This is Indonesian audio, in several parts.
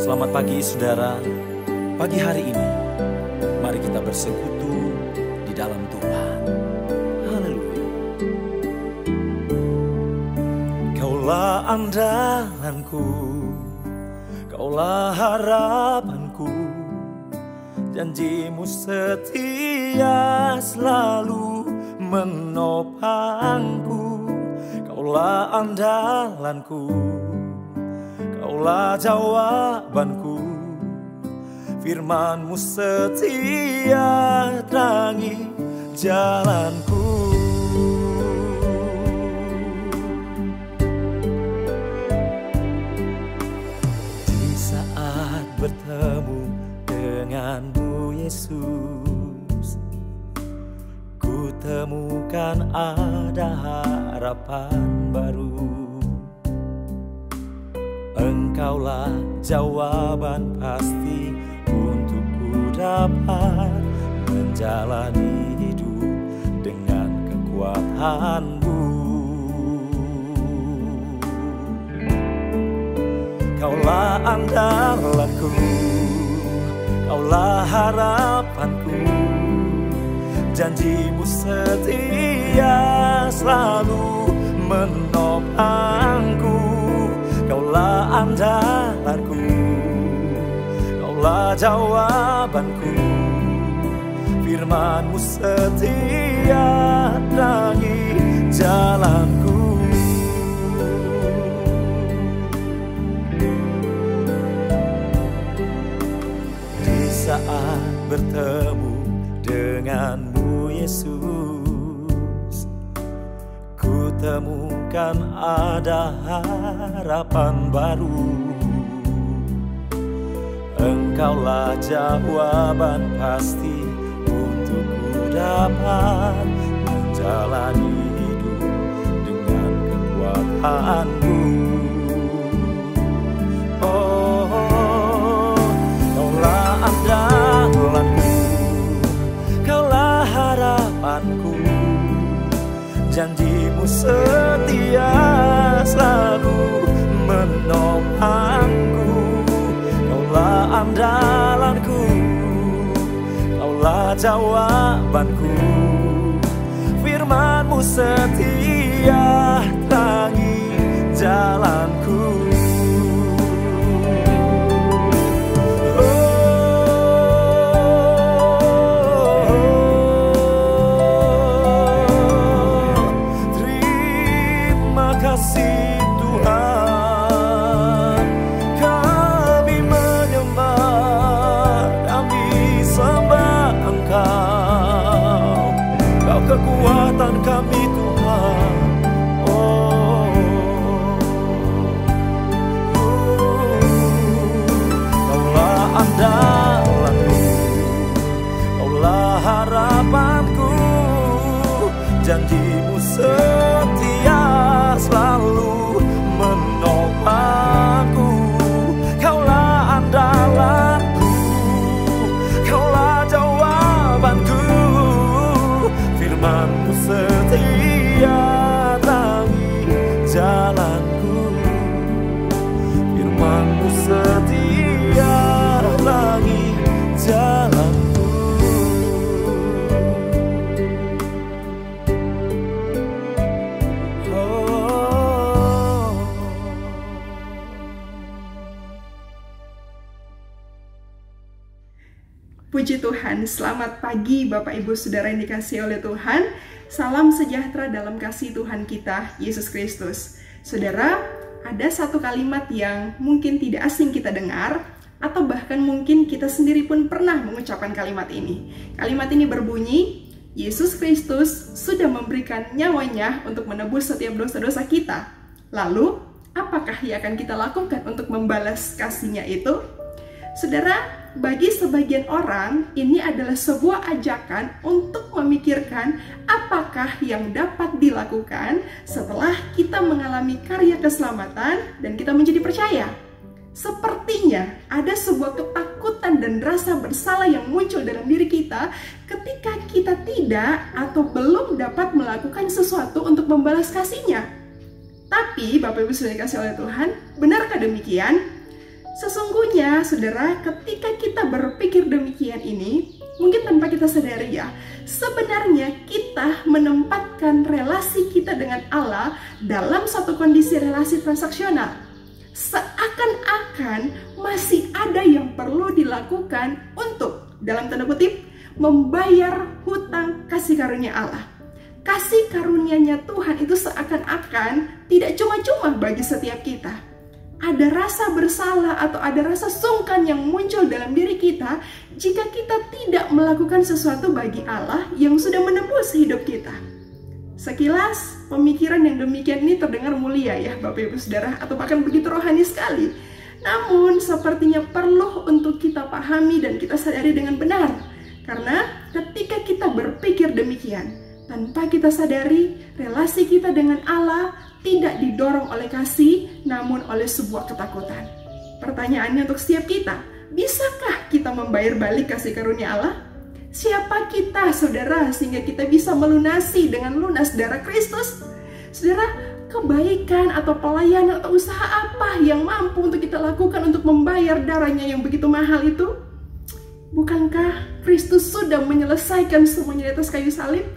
Selamat pagi saudara. Pagi hari ini mari kita bersekutu di dalam Tuhan. Haleluya. Kaulah andalanku, Kaulah harapanku, janjimu setia selalu menopangku. Kaulah andalanku, Kaulah jawabanku, firman-Mu setia terangi jalanku. Di saat bertemu denganmu Yesus, ku temukan ada harapan baru. Engkaulah jawaban pasti untuk ku dapat menjalani hidup dengan kekuatan-Mu. Kaulah andalanku, Kaulah harapanku, janji-Mu setia selalu menopangku. Kaulah andalanku, Kaulah jawabanku, firman-Mu setia terangi jalanku. Di saat bertemu denganmu Yesus, ku temukan ada harapan baru. Engkaulah jawaban pasti untuk ku dapat menjalani hidup dengan kekuatan-Mu. Oh, Kaulah andalanku, Kaulah harapanku, janji-Mu setia selalu menopangku. Kaulah andalanku, Kaulah jawabanku, firman-Mu setia terangi jalanku. Kasih Tuhan, kami menyembah, kami sembah Engkau. Kau kekuatan kami Tuhan. Kaulah andalanku, Kaulah harapanku, janji-Mu setia selalu menopangku. Kaulah andalanku, Kaulah jawabanku, firman-Mu setia terangi jalanku. Firman-Mu setia terangi jalanku. Puji Tuhan, selamat pagi Bapak Ibu Saudara yang dikasihi oleh Tuhan. Salam sejahtera dalam kasih Tuhan kita, Yesus Kristus. Saudara, ada satu kalimat yang mungkin tidak asing kita dengar, atau bahkan mungkin kita sendiri pun pernah mengucapkan kalimat ini. Kalimat ini berbunyi, Yesus Kristus sudah memberikan nyawanya untuk menebus setiap dosa-dosa kita. Lalu, apakah yang akan kita lakukan untuk membalas kasih-Nya itu? Saudara, bagi sebagian orang, ini adalah sebuah ajakan untuk memikirkan apakah yang dapat dilakukan setelah kita mengalami karya keselamatan dan kita menjadi percaya. Sepertinya ada sebuah ketakutan dan rasa bersalah yang muncul dalam diri kita ketika kita tidak atau belum dapat melakukan sesuatu untuk membalas kasih-Nya. Tapi Bapak Ibu sudah dikasih oleh Tuhan, benarkah demikian? Sesungguhnya, saudara, ketika kita berpikir demikian ini, mungkin tanpa kita sadari ya, sebenarnya kita menempatkan relasi kita dengan Allah dalam satu kondisi relasi transaksional. Seakan-akan masih ada yang perlu dilakukan untuk, dalam tanda kutip, membayar hutang kasih karunia Allah. Kasih karunia-Nya Tuhan itu seakan-akan tidak cuma-cuma bagi setiap kita. Ada rasa bersalah atau ada rasa sungkan yang muncul dalam diri kita jika kita tidak melakukan sesuatu bagi Allah yang sudah menebus hidup kita. Sekilas, pemikiran yang demikian ini terdengar mulia ya Bapak Ibu Saudara, atau bahkan begitu rohani sekali. Namun, sepertinya perlu untuk kita pahami dan kita sadari dengan benar. Karena ketika kita berpikir demikian, tanpa kita sadari, relasi kita dengan Allah tidak didorong oleh kasih, namun oleh sebuah ketakutan. Pertanyaannya untuk setiap kita, bisakah kita membayar balik kasih karunia Allah? Siapa kita, saudara, sehingga kita bisa melunasi dengan lunas darah Kristus? Saudara, kebaikan atau pelayanan atau usaha apa yang mampu untuk kita lakukan untuk membayar darahnya yang begitu mahal itu? Bukankah Kristus sudah menyelesaikan semuanya di atas kayu salib?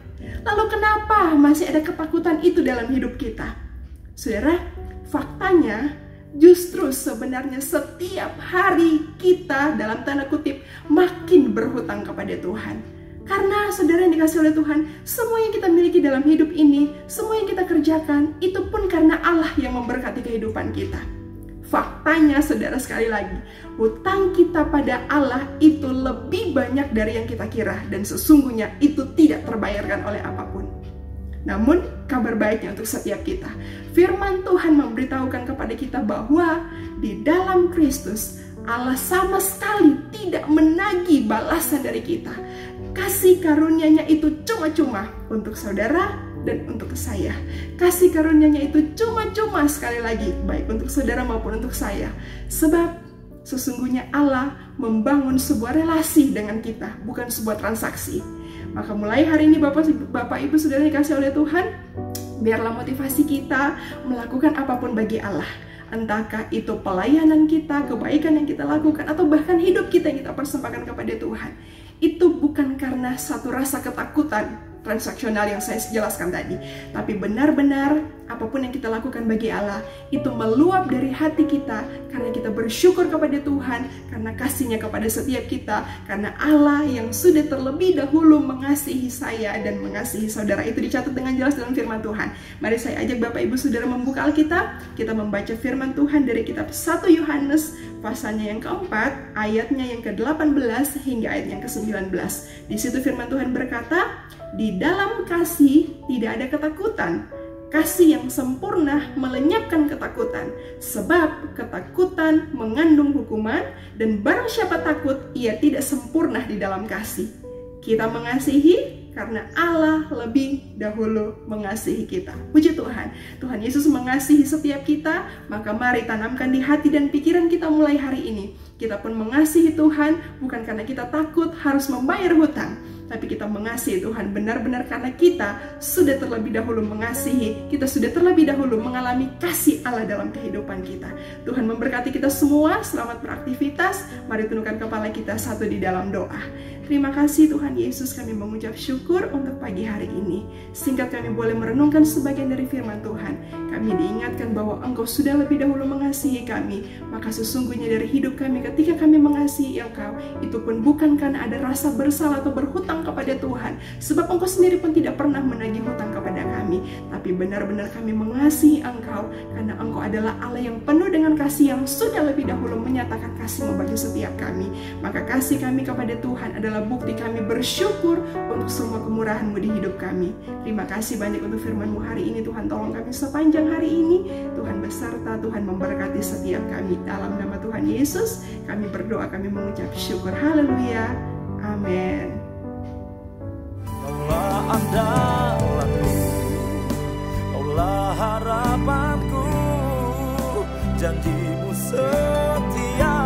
Lalu kenapa masih ada ketakutan itu dalam hidup kita? Saudara, faktanya justru sebenarnya setiap hari kita dalam tanda kutip makin berhutang kepada Tuhan. Karena saudara yang dikasih oleh Tuhan, semua yang kita miliki dalam hidup ini, semua yang kita kerjakan, itu pun karena Allah yang memberkati kehidupan kita. Faktanya saudara, sekali lagi, hutang kita pada Allah itu lebih banyak dari yang kita kira, dan sesungguhnya itu tidak terbayarkan oleh apapun. Namun kabar baiknya untuk setiap kita, firman Tuhan memberitahukan kepada kita bahwa di dalam Kristus Allah sama sekali tidak menagih balasan dari kita. Kasih karunia-Nya itu cuma-cuma untuk saudara dan untuk saya. Kasih karunia-Nya itu cuma-cuma, sekali lagi, baik untuk saudara maupun untuk saya. Sebab sesungguhnya Allah membangun sebuah relasi dengan kita, bukan sebuah transaksi. Maka mulai hari ini Bapak Ibu Saudara dikasih oleh Tuhan, biarlah motivasi kita melakukan apapun bagi Allah. Entahkah itu pelayanan kita, kebaikan yang kita lakukan, atau bahkan hidup kita yang kita persembahkan kepada Tuhan. Itu bukan karena satu rasa ketakutan transaksional yang saya jelaskan tadi, tapi benar-benar apapun yang kita lakukan bagi Allah itu meluap dari hati kita karena kita bersyukur kepada Tuhan, karena kasih-Nya kepada setiap kita, karena Allah yang sudah terlebih dahulu mengasihi saya dan mengasihi saudara. Itu dicatat dengan jelas dalam firman Tuhan. Mari saya ajak Bapak Ibu Saudara membuka Alkitab, kita membaca firman Tuhan dari kitab 1 Yohanes pasalnya yang keempat, ayatnya yang ke-18 hingga ayat yang ke-19. Di situ firman Tuhan berkata, di dalam kasih tidak ada ketakutan. Kasih yang sempurna melenyapkan ketakutan, sebab ketakutan mengandung hukuman, dan barang siapa takut, ia tidak sempurna di dalam kasih. Kita mengasihi karena Allah lebih dahulu mengasihi kita. Puji Tuhan, Tuhan Yesus mengasihi setiap kita, maka mari tanamkan di hati dan pikiran kita mulai hari ini. Kita pun mengasihi Tuhan bukan karena kita takut harus membayar hutang, tapi kita mengasihi Tuhan benar-benar karena kita sudah terlebih dahulu mengasihi, kita sudah terlebih dahulu mengalami kasih Allah dalam kehidupan kita. Tuhan memberkati kita semua, selamat beraktivitas. Mari tundukkan kepala kita satu di dalam doa. Terima kasih Tuhan Yesus, kami mengucap syukur untuk pagi hari ini. Singkat kami boleh merenungkan sebagian dari firman Tuhan. Kami diingatkan bahwa Engkau sudah lebih dahulu mengasihi kami, maka sesungguhnya dari hidup kami ketika kami mengasihi Engkau, itu pun bukan karena ada rasa bersalah atau berhutang kepada Tuhan, sebab Engkau sendiri pun tidak pernah menagih hutang kepada kami, tapi benar-benar kami mengasihi Engkau karena Engkau adalah Allah yang penuh dengan kasih, yang sudah lebih dahulu menyatakan kasih-Mu bagi setiap kami. Maka kasih kami kepada Tuhan adalah adalah bukti kami bersyukur untuk semua kemurahan-Mu di hidup kami. Terima kasih banyak untuk firman-Mu hari ini. Tuhan, tolong kami sepanjang hari ini. Tuhan beserta, Tuhan memberkati setiap kami. Dalam nama Tuhan Yesus, kami berdoa, kami mengucap syukur. Haleluya. Amin. Kaulah andalanku, Kaulah harapanku, janji-Mu setia